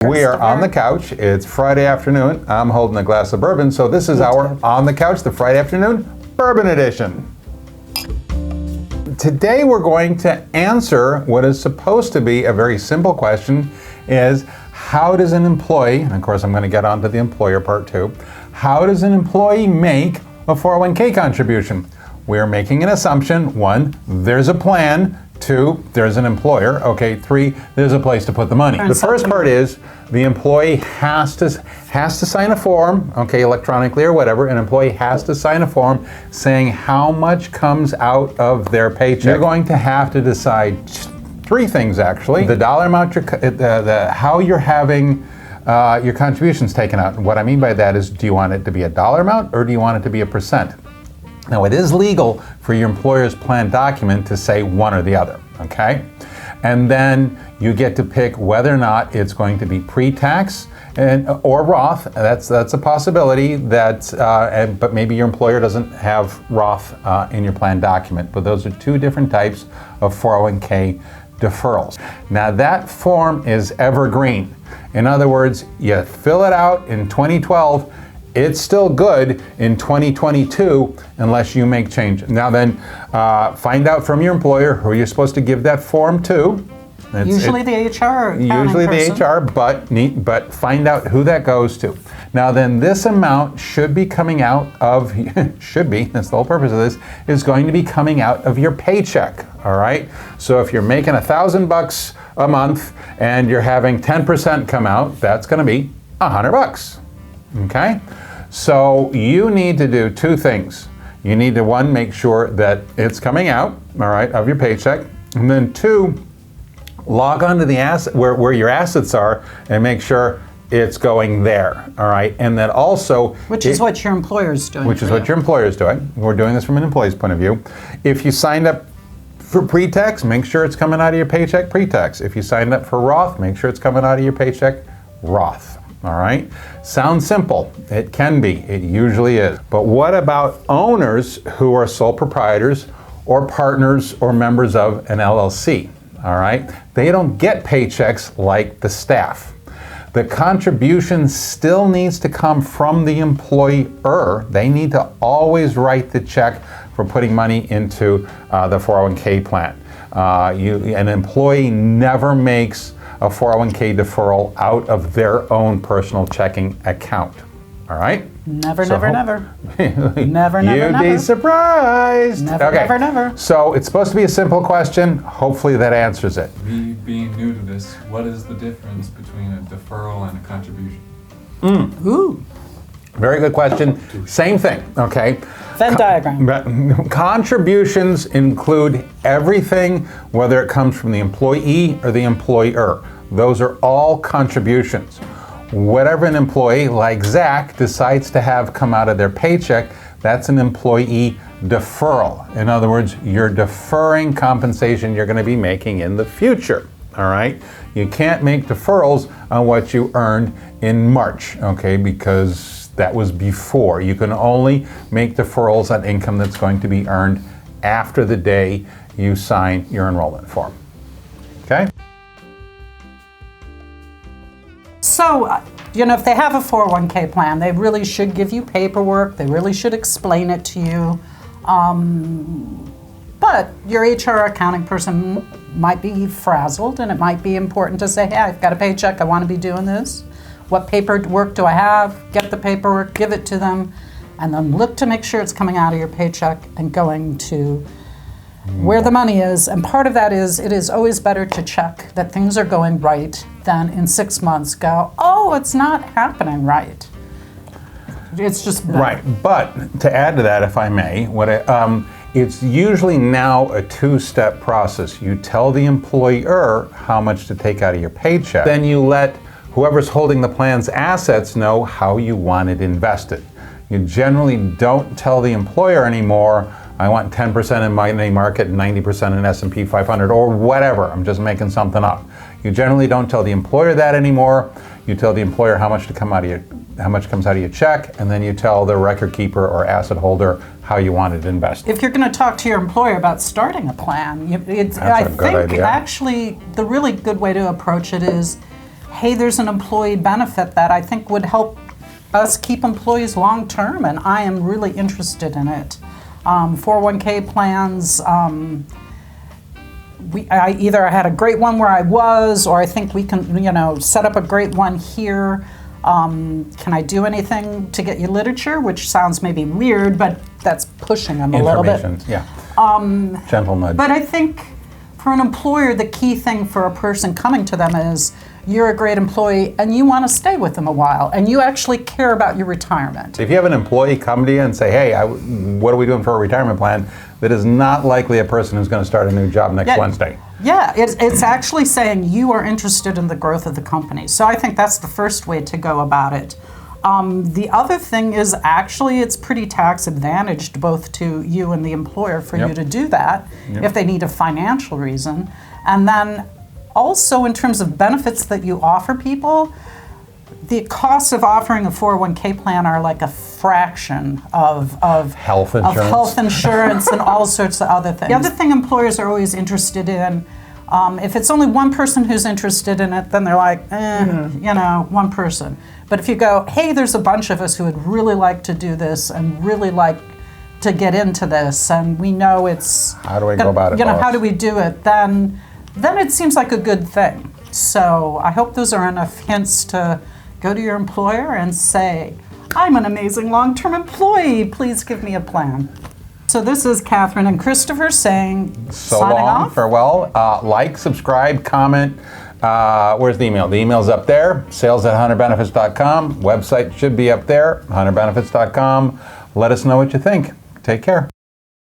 We are on the couch. It's Friday afternoon. I'm holding a glass of bourbon, so this is our On the Couch, the Friday afternoon bourbon edition. Today we're going to answer what is supposed to be a very simple question, is how does an employee, and of course I'm going to get onto the employer part too, how does an employee make a 401k contribution? We're making an assumption. 1, there's a plan. 2, there's an employer. Okay, 3, there's a place to put the money. The first part is the employee has to sign a form, okay, electronically or whatever. An employee has to sign a form saying how much comes out of their paycheck. You're going to have to decide 3 things actually. The dollar amount, how you're having your contributions taken out. And what I mean by that is, do you want it to be a dollar amount or do you want it to be a percent? Now, it is legal for your employer's plan document to say one or the other, okay? And then you get to pick whether or not it's going to be pre-tax or Roth. That's a possibility, but maybe your employer doesn't have Roth in your plan document. But those are 2 different types of 401k deferrals. Now, that form is evergreen. In other words, you fill it out in 2012, it's still good in 2022 unless you make changes. Now then, find out from your employer who you're supposed to give that form to. Usually the HR Usually person. the HR, but find out who that goes to. Now then, this amount should be coming out of, should be, that's the whole purpose of this, is going to be coming out of your paycheck, all right? So if you're making $1,000 a month and you're having 10% come out, that's gonna be $100. Okay, so you need to do 2 things. You need to, 1, make sure that it's coming out, all right, of your paycheck, and then 2, log on to the asset where your assets are and make sure it's going there, all right, and then also, which is what your employer's doing. Which is what your employer's doing. We're doing this from an employee's point of view. If you signed up for pre-tax, make sure it's coming out of your paycheck pre-tax. If you signed up for Roth, make sure it's coming out of your paycheck Roth. All right, sounds simple. It can be, it usually is. But what about owners who are sole proprietors or partners or members of an LLC? All right, they don't get paychecks like the staff. The contribution still needs to come from the employer. They need to always write the check for putting money into the 401k plan. An employee never makes a 401k deferral out of their own personal checking account. All right? Never. Never, You'd be surprised. Never. So it's supposed to be a simple question. Hopefully that answers it. Me being new to this, what is the difference between a deferral and a contribution? Ooh. Very good question. Same thing, okay? Venn diagram. Contributions include everything, whether it comes from the employee or the employer. Those are all contributions. Whatever an employee, like Zach, decides to have come out of their paycheck, that's an employee deferral. In other words, you're deferring compensation you're going to be making in the future, all right? You can't make deferrals on what you earned in March, okay, because that was before. You can only make deferrals on income that's going to be earned after the day you sign your enrollment form. Okay? So, if they have a 401k plan, they really should give you paperwork. They really should explain it to you. But your HR accounting person might be frazzled, and it might be important to say, hey, I've got a paycheck. I want to be doing this. What paperwork do I have? Get the paperwork, give it to them, and then look to make sure it's coming out of your paycheck and going to where the money is. And part of that is, it is always better to check that things are going right than in 6 months go, oh, it's not happening right. It's just better. Right, but to add to that, if I may, it's usually now a 2-step process. You tell the employer how much to take out of your paycheck. Then you let whoever's holding the plan's assets know how you want it invested. You generally don't tell the employer anymore, I want 10% in money market and 90% in S&P 500 or whatever. I'm just making something up. You generally don't tell the employer that anymore. You tell the employer how much comes out of your check, and then you tell the record keeper or asset holder how you want it invested. If you're going to talk to your employer about starting a plan, I think actually the really good way to approach it is hey, there's an employee benefit that I think would help us keep employees long term, and I am really interested in it. 401k plans, I either had a great one where I was, or I think we can, set up a great one here. Can I do anything to get you literature? Which sounds maybe weird, but that's pushing them a little bit. Yeah. Gentle nudge. But I think for an employer, the key thing for a person coming to them is you're a great employee and you want to stay with them a while and you actually care about your retirement. If you have an employee come to you and say, hey, what are we doing for a retirement plan? That is not likely a person who's going to start a new job next Wednesday. Yeah, it's actually saying you are interested in the growth of the company. So I think that's the first way to go about it. The other thing is actually it's pretty tax advantaged both to you and the employer for you to do that if they need a financial reason. And then also in terms of benefits that you offer people, the costs of offering a 401k plan are like a fraction of health insurance, and all sorts of other things. The other thing employers are always interested in, if it's only one person who's interested in it, then they're like, one person. But if you go, hey, there's a bunch of us who would really like to do this and really like to get into this, and we know it's... How do we go about it? How do we do it? Then it seems like a good thing. So I hope those are enough hints to go to your employer and say, I'm an amazing long-term employee. Please give me a plan. So this is Katherine and Christopher saying, so signing long, off. Farewell. Like, subscribe, comment. Where's the email? The email's up there, sales@hunterbenefits.com. Website should be up there, hunterbenefits.com. Let us know what you think. Take care.